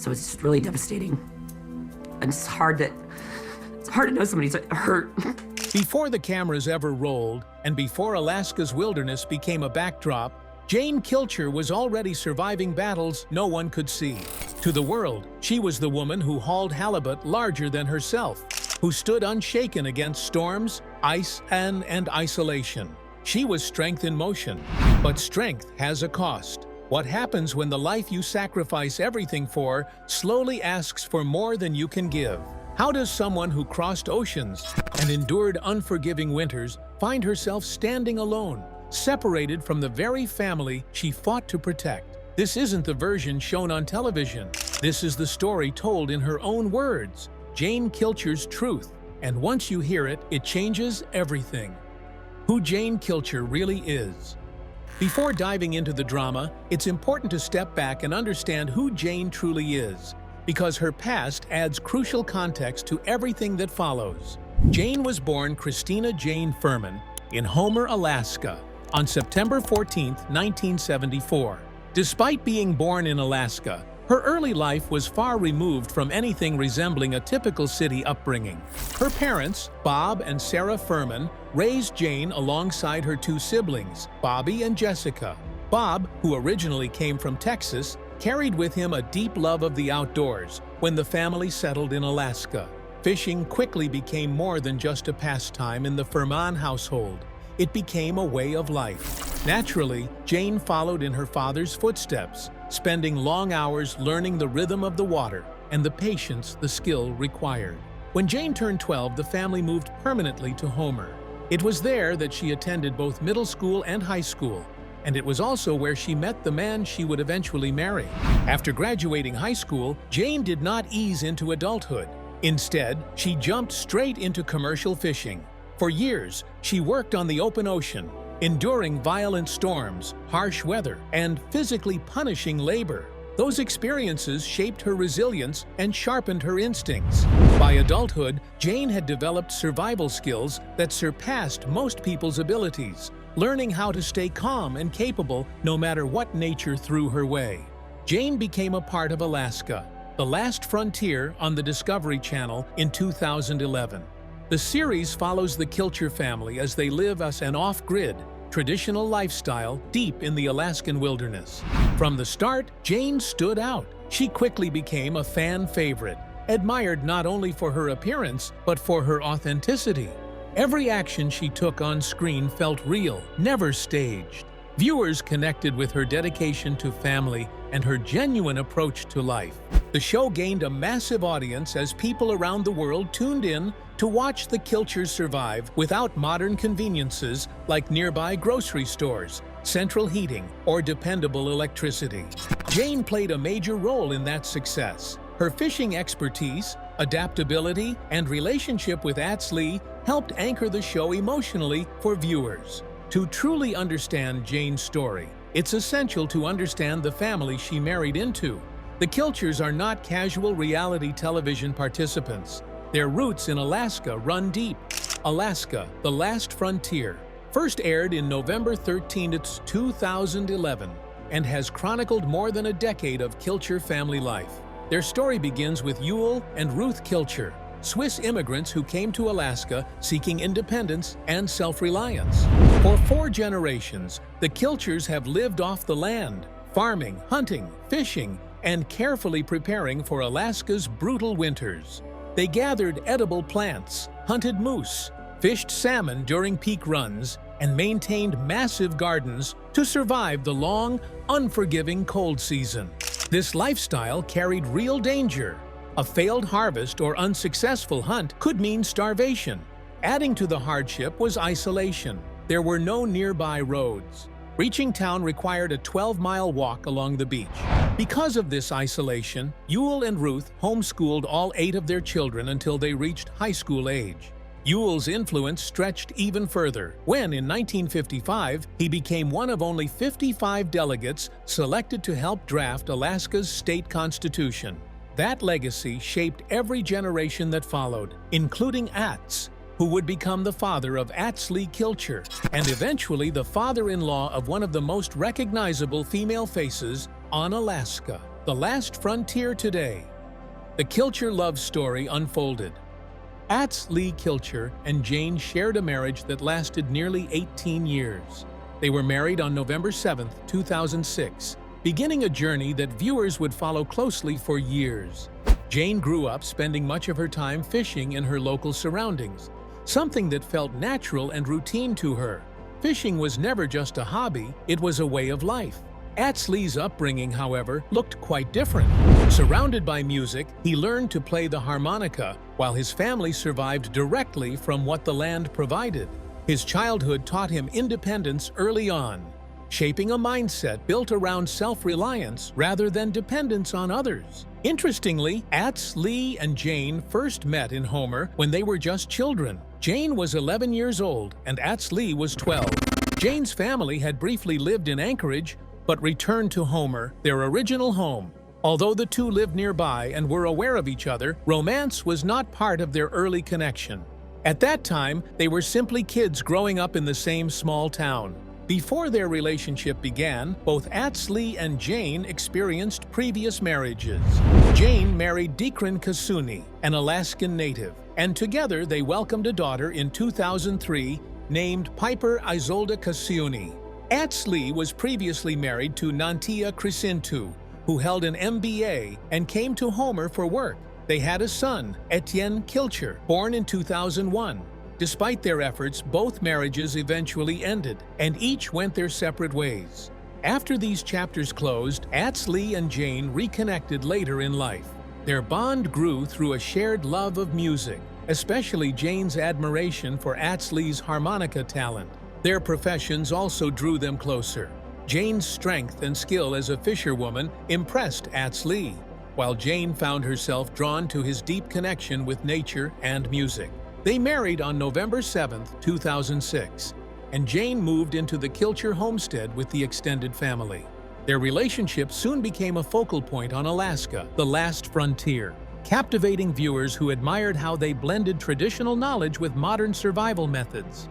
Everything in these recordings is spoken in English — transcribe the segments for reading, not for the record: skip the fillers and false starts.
So it's just really devastating. And it's hard to know somebody's hurt. Before the cameras ever rolled, and before Alaska's wilderness became a backdrop, Jane Kilcher was already surviving battles no one could see. To the world, she was the woman who hauled halibut larger than herself, who stood unshaken against storms, ice, and isolation. She was strength in motion. But strength has a cost. What happens when the life you sacrifice everything for slowly asks for more than you can give? How does someone who crossed oceans and endured unforgiving winters find herself standing alone, separated from the very family she fought to protect? This isn't the version shown on television. This is the story told in her own words, Jane Kilcher's truth. And once you hear it, it changes everything. Who Jane Kilcher really is. Before diving into the drama, it's important to step back and understand who Jane truly is, because her past adds crucial context to everything that follows. Jane was born Christina Jane Furman in Homer, Alaska, on September 14, 1974. Despite being born in Alaska, her early life was far removed from anything resembling a typical city upbringing. Her parents, Bob and Sarah Furman, raised Jane alongside her two siblings, Bobby and Jessica. Bob, who originally came from Texas, carried with him a deep love of the outdoors when the family settled in Alaska. Fishing quickly became more than just a pastime in the Furman household. It became a way of life. Naturally, Jane followed in her father's footsteps, spending long hours learning the rhythm of the water and the patience the skill required. When Jane turned 12, the family moved permanently to Homer. It was there that she attended both middle school and high school, and it was also where she met the man she would eventually marry. After graduating high school, Jane did not ease into adulthood. Instead, she jumped straight into commercial fishing. For years, she worked on the open ocean, enduring violent storms, harsh weather, and physically punishing labor. Those experiences shaped her resilience and sharpened her instincts. By adulthood, Jane had developed survival skills that surpassed most people's abilities, learning how to stay calm and capable no matter what nature threw her way. Jane became a part of Alaska, the last frontier on the Discovery Channel in 2011. The series follows the Kilcher family as they live as an off-grid, traditional lifestyle deep in the Alaskan wilderness. From the start, Jane stood out. She quickly became a fan favorite, admired not only for her appearance, but for her authenticity. Every action she took on screen felt real, never staged. Viewers connected with her dedication to family and her genuine approach to life. The show gained a massive audience as people around the world tuned in to watch the Kilchers survive without modern conveniences like nearby grocery stores, central heating, or dependable electricity. Jane played a major role in that success. Her fishing expertise, adaptability, and relationship with Atsley helped anchor the show emotionally for viewers. To truly understand Jane's story, it's essential to understand the family she married into. The Kilchers are not casual reality television participants. Their roots in Alaska run deep. Alaska, The Last Frontier, first aired in November 13, 2011, and has chronicled more than a decade of Kilcher family life. Their story begins with Yule and Ruth Kilcher, Swiss immigrants who came to Alaska seeking independence and self-reliance. For 4 generations, the Kilchers have lived off the land, farming, hunting, fishing, and carefully preparing for Alaska's brutal winters. They gathered edible plants, hunted moose, fished salmon during peak runs, and maintained massive gardens to survive the long, unforgiving cold season. This lifestyle carried real danger. A failed harvest or unsuccessful hunt could mean starvation. Adding to the hardship was isolation. There were no nearby roads. Reaching town required a 12-mile walk along the beach. Because of this isolation, Yule and Ruth homeschooled all 8 of their children until they reached high school age. Yule's influence stretched even further when, in 1955, he became one of only 55 delegates selected to help draft Alaska's state constitution. That legacy shaped every generation that followed, including Ats, who would become the father of Atsley Kilcher, and eventually the father-in-law of one of the most recognizable female faces on Alaska. The Last Frontier Today. The Kilcher love story unfolded. Lee Kilcher and Jane shared a marriage that lasted nearly 18 years. They were married on November 7, 2006, beginning a journey that viewers would follow closely for years. Jane grew up spending much of her time fishing in her local surroundings, something that felt natural and routine to her. Fishing was never just a hobby, it was a way of life. Lee's upbringing, however, looked quite different. Surrounded by music, he learned to play the harmonica, while his family survived directly from what the land provided. His childhood taught him independence early on, shaping a mindset built around self-reliance rather than dependence on others. Interestingly, Lee and Jane first met in Homer when they were just children. Jane was 11 years old and Lee was 12. Jane's family had briefly lived in Anchorage, but returned to Homer, their original home. Although the two lived nearby and were aware of each other, romance was not part of their early connection. At that time, they were simply kids growing up in the same small town. Before their relationship began, both Lee and Jane experienced previous marriages. Jane married Dekran Kasuni, an Alaskan native, and together they welcomed a daughter in 2003 named Piper Isolde Kasuni. Lee was previously married to Nantia Crisintu, who held an MBA and came to Homer for work. They had a son, Jane Kilcher, born in 2001. Despite their efforts, both marriages eventually ended, and each went their separate ways. After these chapters closed, Lee and Jane reconnected later in life. Their bond grew through a shared love of music, especially Jane's admiration for Lee's harmonica talent. Their professions also drew them closer. Jane's strength and skill as a fisherwoman impressed Lee, while Jane found herself drawn to his deep connection with nature and music. They married on November 7, 2006, and Jane moved into the Kilcher homestead with the extended family. Their relationship soon became a focal point on Alaska, the last frontier, captivating viewers who admired how they blended traditional knowledge with modern survival methods.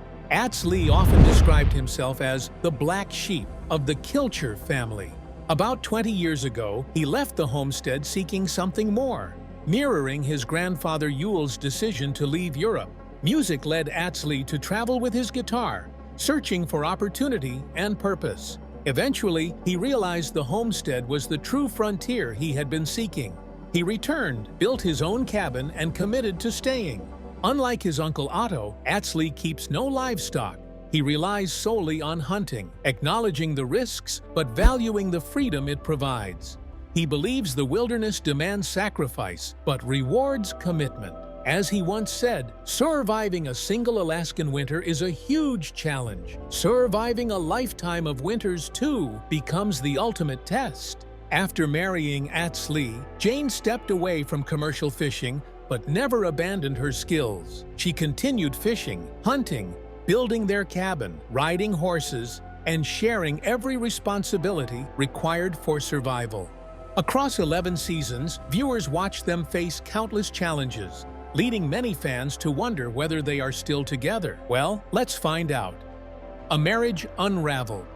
Lee often described himself as the black sheep of the Kilcher family. About 20 years ago, he left the homestead seeking something more, mirroring his grandfather Yule's decision to leave Europe. Music led Lee to travel with his guitar, searching for opportunity and purpose. Eventually, he realized the homestead was the true frontier he had been seeking. He returned, built his own cabin, and committed to staying. Unlike his uncle Otto, Lee keeps no livestock. He relies solely on hunting, acknowledging the risks but valuing the freedom it provides. He believes the wilderness demands sacrifice but rewards commitment. As he once said, surviving a single Alaskan winter is a huge challenge. Surviving a lifetime of winters, too, becomes the ultimate test. After marrying Lee, Jane stepped away from commercial fishing but never abandoned her skills. She continued fishing, hunting, building their cabin, riding horses, and sharing every responsibility required for survival. Across 11 seasons, viewers watched them face countless challenges, leading many fans to wonder whether they are still together. Well, let's find out. A marriage unraveled.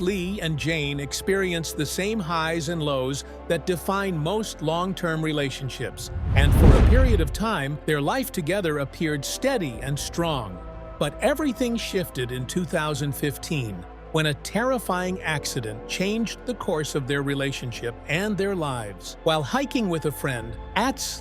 Lee and Jane experienced the same highs and lows that define most long-term relationships, and for a period of time, their life together appeared steady and strong. But everything shifted in 2015, when a terrifying accident changed the course of their relationship and their lives. While hiking with a friend,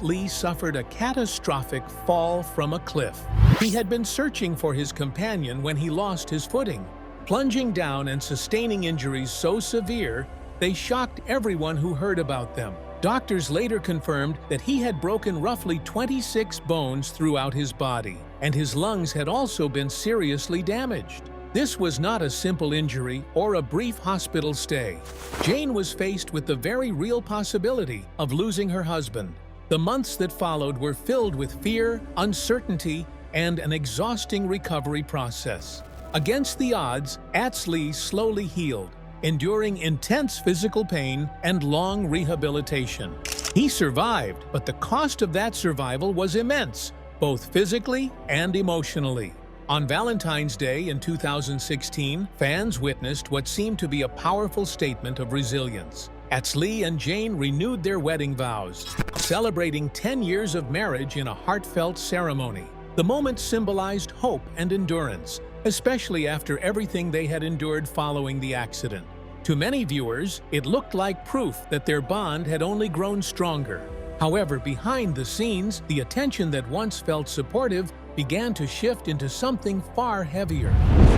Lee suffered a catastrophic fall from a cliff. He had been searching for his companion when he lost his footing, plunging down and sustaining injuries so severe they shocked everyone who heard about them. Doctors later confirmed that he had broken roughly 26 bones throughout his body, and his lungs had also been seriously damaged. This was not a simple injury or a brief hospital stay. Jane was faced with the very real possibility of losing her husband. The months that followed were filled with fear, uncertainty, and an exhausting recovery process. Against the odds, Lee slowly healed, enduring intense physical pain and long rehabilitation. He survived, but the cost of that survival was immense, both physically and emotionally. On Valentine's Day in 2016, fans witnessed what seemed to be a powerful statement of resilience. Lee and Jane renewed their wedding vows, celebrating 10 years of marriage in a heartfelt ceremony. The moment symbolized hope and endurance, especially after everything they had endured following the accident. To many viewers, it looked like proof that their bond had only grown stronger. However, behind the scenes, the attention that once felt supportive began to shift into something far heavier.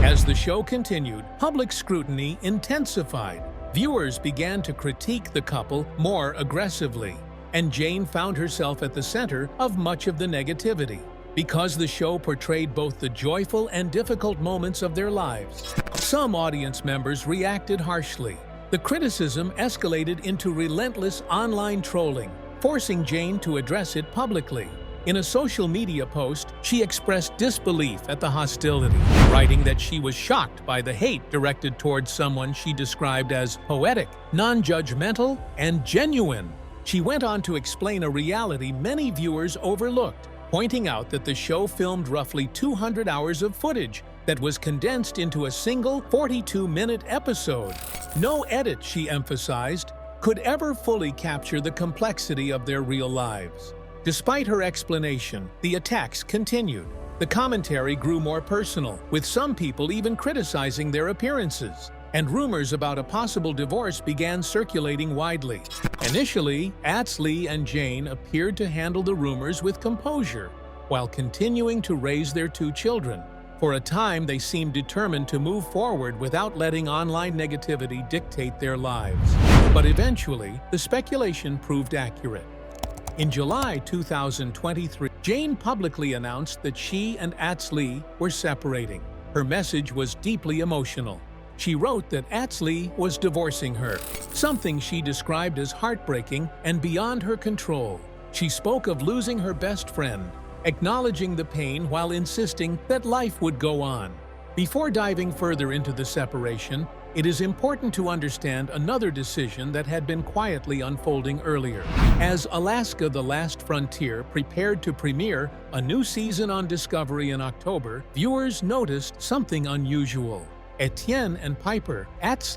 As the show continued, public scrutiny intensified. Viewers began to critique the couple more aggressively, and Jane found herself at the center of much of the negativity. Because the show portrayed both the joyful and difficult moments of their lives, some audience members reacted harshly. The criticism escalated into relentless online trolling, forcing Jane to address it publicly. In a social media post, she expressed disbelief at the hostility, writing that she was shocked by the hate directed towards someone she described as poetic, non-judgmental, and genuine. She went on to explain a reality many viewers overlooked, pointing out that the show filmed roughly 200 hours of footage that was condensed into a single 42-minute episode. No edit, she emphasized, could ever fully capture the complexity of their real lives. Despite her explanation, the attacks continued. The commentary grew more personal, with some people even criticizing their appearances, and rumors about a possible divorce began circulating widely. Initially, Lee and Jane appeared to handle the rumors with composure, while continuing to raise their 2 children. For a time, they seemed determined to move forward without letting online negativity dictate their lives. But eventually, the speculation proved accurate. In July 2023, Jane publicly announced that she and Lee were separating. Her message was deeply emotional. She wrote that Lee was divorcing her, something she described as heartbreaking and beyond her control. She spoke of losing her best friend, acknowledging the pain while insisting that life would go on. Before diving further into the separation, it is important to understand another decision that had been quietly unfolding earlier. As Alaska: The Last Frontier prepared to premiere a new season on Discovery in October, viewers noticed something unusual. Etienne and Piper,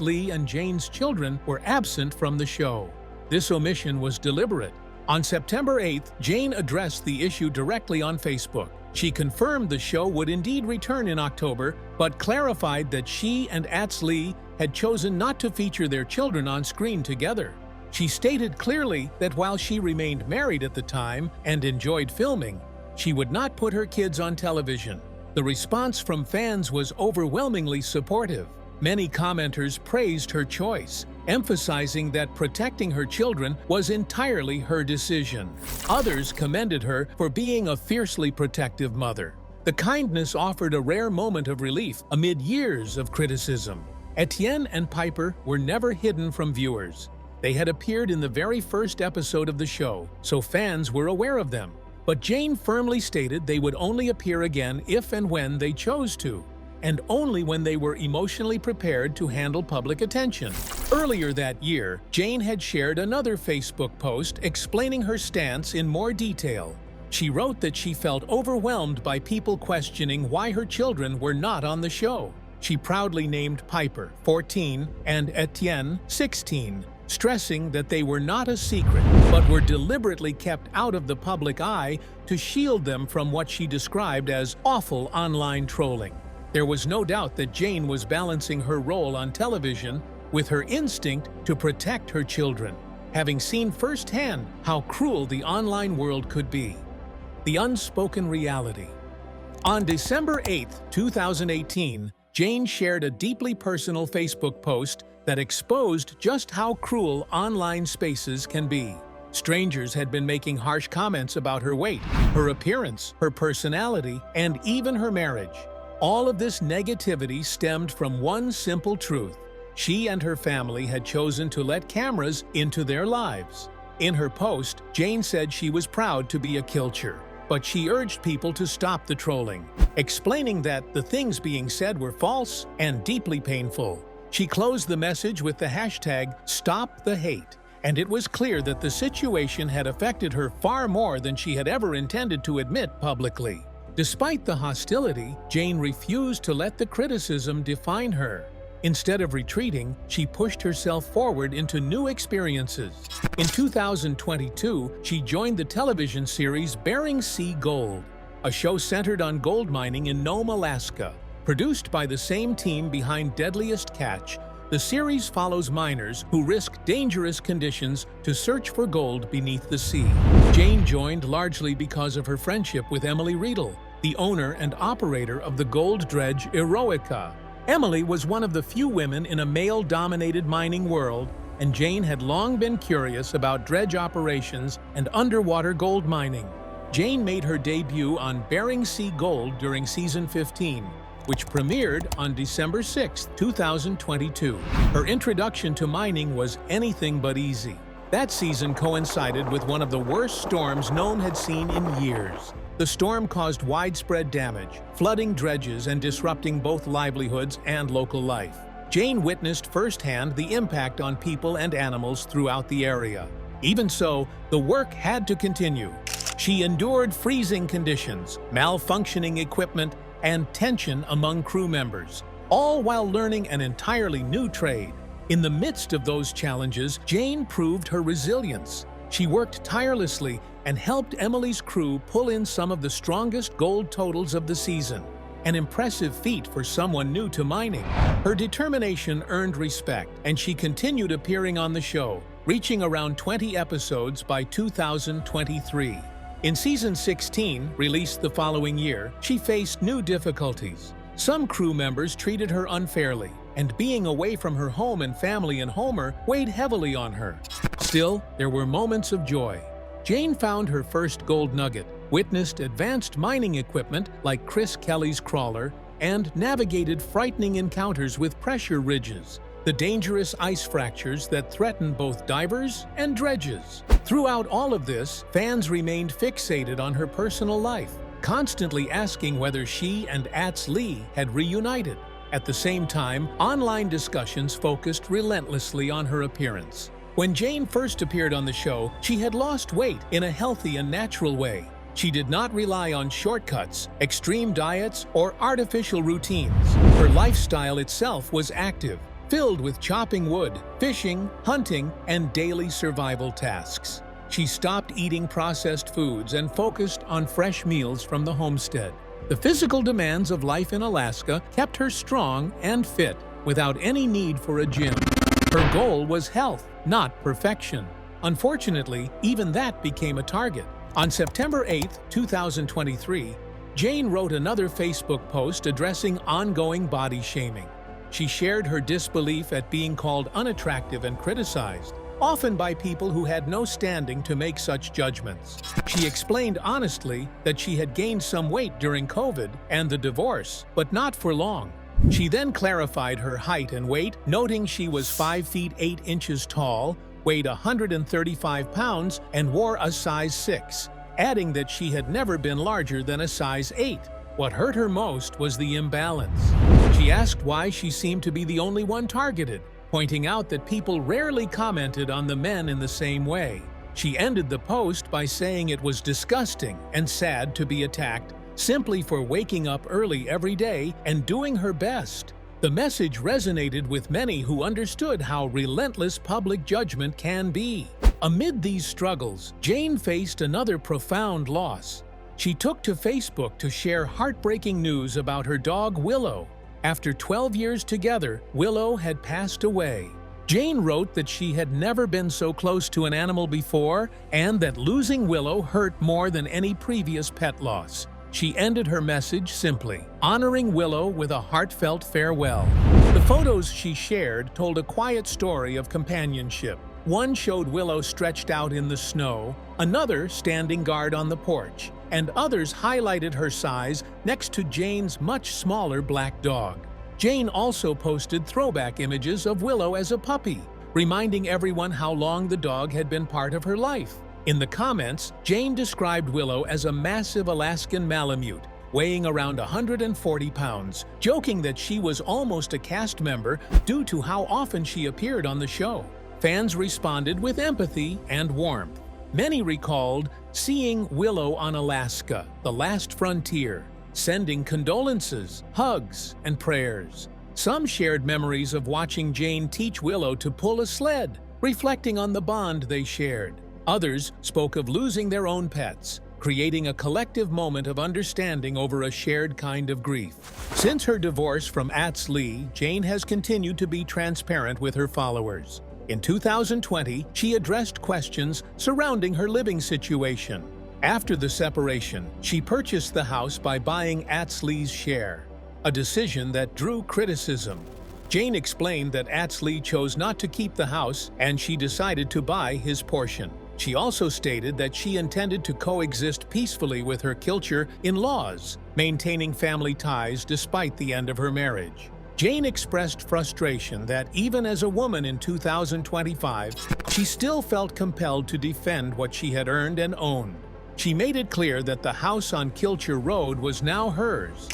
Lee and Jane's children, were absent from the show. This omission was deliberate. On September 8th, Jane addressed the issue directly on Facebook. She confirmed the show would indeed return in October, but clarified that she and Lee had chosen not to feature their children on screen together. She stated clearly that while she remained married at the time and enjoyed filming, she would not put her kids on television. The response from fans was overwhelmingly supportive. Many commenters praised her choice, emphasizing that protecting her children was entirely her decision. Others commended her for being a fiercely protective mother. The kindness offered a rare moment of relief amid years of criticism. Etienne and Piper were never hidden from viewers. They had appeared in the very first episode of the show, so fans were aware of them. But Jane firmly stated they would only appear again if and when they chose to, and only when they were emotionally prepared to handle public attention. Earlier that year, Jane had shared another Facebook post explaining her stance in more detail. She wrote that she felt overwhelmed by people questioning why her children were not on the show. She proudly named Piper, 14, and Etienne, 16, stressing that they were not a secret, but were deliberately kept out of the public eye to shield them from what she described as awful online trolling. There was no doubt that Jane was balancing her role on television with her instinct to protect her children, having seen firsthand how cruel the online world could be. The unspoken reality. On December 8, 2018, Jane shared a deeply personal Facebook post that exposed just how cruel online spaces can be. Strangers had been making harsh comments about her weight, her appearance, her personality, and even her marriage. All of this negativity stemmed from one simple truth. She and her family had chosen to let cameras into their lives. In her post, Jane said she was proud to be a Kilcher, but she urged people to stop the trolling, explaining that the things being said were false and deeply painful. She closed the message with the hashtag #StopTheHate, and it was clear that the situation had affected her far more than she had ever intended to admit publicly. Despite the hostility, Jane refused to let the criticism define her. Instead of retreating, she pushed herself forward into new experiences. In 2022, she joined the television series Bering Sea Gold, a show centered on gold mining in Nome, Alaska. Produced by the same team behind Deadliest Catch, the series follows miners who risk dangerous conditions to search for gold beneath the sea. Jane joined largely because of her friendship with Emily Riedel, the owner and operator of the gold dredge Eroica. Emily was one of the few women in a male-dominated mining world, and Jane had long been curious about dredge operations and underwater gold mining. Jane made her debut on Bering Sea Gold during season 15, which premiered on December 6, 2022. Her introduction to mining was anything but easy. That season coincided with one of the worst storms Nome had seen in years. The storm caused widespread damage, flooding dredges and disrupting both livelihoods and local life. Jane witnessed firsthand the impact on people and animals throughout the area. Even so, the work had to continue. She endured freezing conditions, malfunctioning equipment, and tension among crew members, all while learning an entirely new trade. In the midst of those challenges, Jane proved her resilience. She worked tirelessly and helped Emily's crew pull in some of the strongest gold totals of the season, an impressive feat for someone new to mining. Her determination earned respect, and she continued appearing on the show, reaching around 20 episodes by 2023. In season 16, released the following year, she faced new difficulties. Some crew members treated her unfairly, and being away from her home and family in Homer weighed heavily on her. Still, there were moments of joy. Jane found her first gold nugget, witnessed advanced mining equipment like Chris Kelly's crawler, and navigated frightening encounters with pressure ridges, the dangerous ice fractures that threaten both divers and dredges. Throughout all of this, fans remained fixated on her personal life, constantly asking whether she and Ats Lee had reunited. At the same time, online discussions focused relentlessly on her appearance. When Jane first appeared on the show, she had lost weight in a healthy and natural way. She did not rely on shortcuts, extreme diets, or artificial routines. Her lifestyle itself was active, filled with chopping wood, fishing, hunting, and daily survival tasks. She stopped eating processed foods and focused on fresh meals from the homestead. The physical demands of life in Alaska kept her strong and fit, without any need for a gym. Her goal was health, not perfection. Unfortunately, even that became a target. On September 8, 2023, Jane wrote another Facebook post addressing ongoing body shaming. She shared her disbelief at being called unattractive and criticized, often by people who had no standing to make such judgments. She explained honestly that she had gained some weight during COVID and the divorce, but not for long. She then clarified her height and weight, noting she was 5 feet 8 inches tall, weighed 135 pounds, and wore a size 6, adding that she had never been larger than a size 8. What hurt her most was the imbalance. She asked why she seemed to be the only one targeted, pointing out that people rarely commented on the men in the same way. She ended the post by saying it was disgusting and sad to be attacked simply for waking up early every day and doing her best. The message resonated with many who understood how relentless public judgment can be. Amid these struggles, Jane faced another profound loss. She took to Facebook to share heartbreaking news about her dog Willow. After 12 years together, Willow had passed away. Jane wrote that she had never been so close to an animal before and that losing Willow hurt more than any previous pet loss. She ended her message simply, honoring Willow with a heartfelt farewell. The photos she shared told a quiet story of companionship. One showed Willow stretched out in the snow, another standing guard on the porch, and others highlighted her size next to Jane's much smaller black dog. Jane also posted throwback images of Willow as a puppy, reminding everyone how long the dog had been part of her life. In the comments, Jane described Willow as a massive Alaskan Malamute, weighing around 140 pounds, joking that she was almost a cast member due to how often she appeared on the show. Fans responded with empathy and warmth. Many recalled seeing Willow on Alaska, the last frontier, sending condolences, hugs, and prayers. Some shared memories of watching Jane teach Willow to pull a sled, reflecting on the bond they shared. Others spoke of losing their own pets, creating a collective moment of understanding over a shared kind of grief. Since her divorce from Lee, Jane has continued to be transparent with her followers. In 2020, she addressed questions surrounding her living situation. After the separation, she purchased the house by buying Lee's share, a decision that drew criticism. Jane explained that Lee chose not to keep the house and she decided to buy his portion. She also stated that she intended to coexist peacefully with her Kilcher in-laws, maintaining family ties despite the end of her marriage. Jane expressed frustration that even as a woman in 2025, she still felt compelled to defend what she had earned and owned. She made it clear that the house on Kilcher Road was now hers.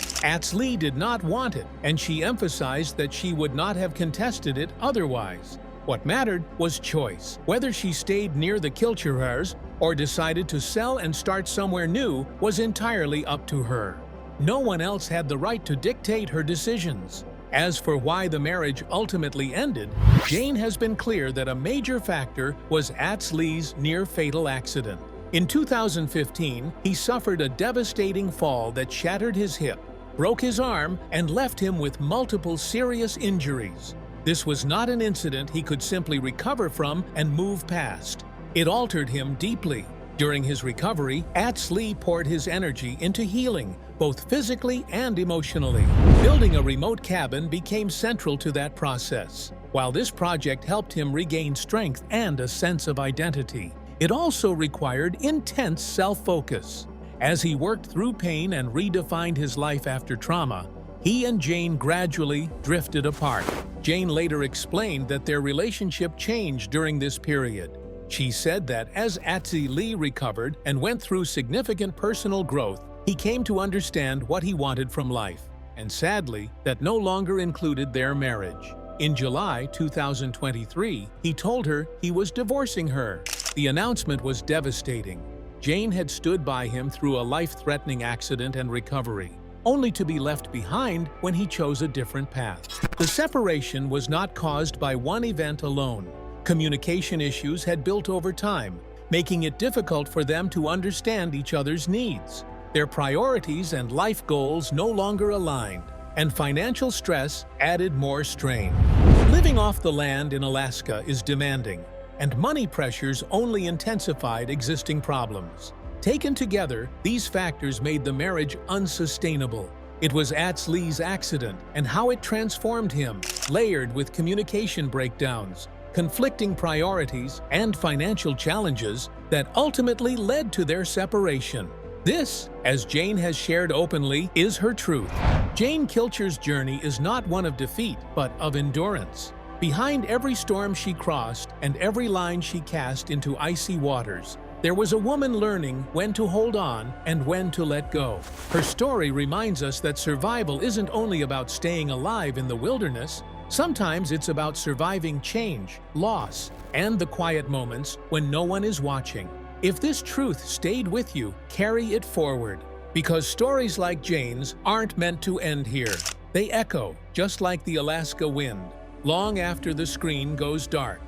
Lee did not want it, and she emphasized that she would not have contested it otherwise. What mattered was choice. Whether she stayed near the Kilchers or decided to sell and start somewhere new was entirely up to her. No one else had the right to dictate her decisions. As for why the marriage ultimately ended, Jane has been clear that a major factor was Lee's near-fatal accident. In 2015, he suffered a devastating fall that shattered his hip, broke his arm, and left him with multiple serious injuries. This was not an incident he could simply recover from and move past. It altered him deeply. During his recovery, Lee poured his energy into healing, both physically and emotionally. Building a remote cabin became central to that process. While this project helped him regain strength and a sense of identity, it also required intense self-focus. As he worked through pain and redefined his life after trauma, he and Jane gradually drifted apart. Jane later explained that their relationship changed during this period. She said that as Lee recovered and went through significant personal growth, he came to understand what he wanted from life, and sadly, that no longer included their marriage. In July 2023, he told her he was divorcing her. The announcement was devastating. Jane had stood by him through a life-threatening accident and recovery, only to be left behind when he chose a different path. The separation was not caused by one event alone. Communication issues had built over time, making it difficult for them to understand each other's needs. Their priorities and life goals no longer aligned, and financial stress added more strain. Living off the land in Alaska is demanding, and money pressures only intensified existing problems. Taken together, these factors made the marriage unsustainable. It was Lee's accident and how it transformed him, layered with communication breakdowns, conflicting priorities, and financial challenges that ultimately led to their separation. This, as Jane has shared openly, is her truth. Jane Kilcher's journey is not one of defeat, but of endurance. Behind every storm she crossed and every line she cast into icy waters, there was a woman learning when to hold on and when to let go. Her story reminds us that survival isn't only about staying alive in the wilderness. Sometimes it's about surviving change, loss, and the quiet moments when no one is watching. If this truth stayed with you, carry it forward. Because stories like Jane's aren't meant to end here. They echo, just like the Alaska wind, long after the screen goes dark.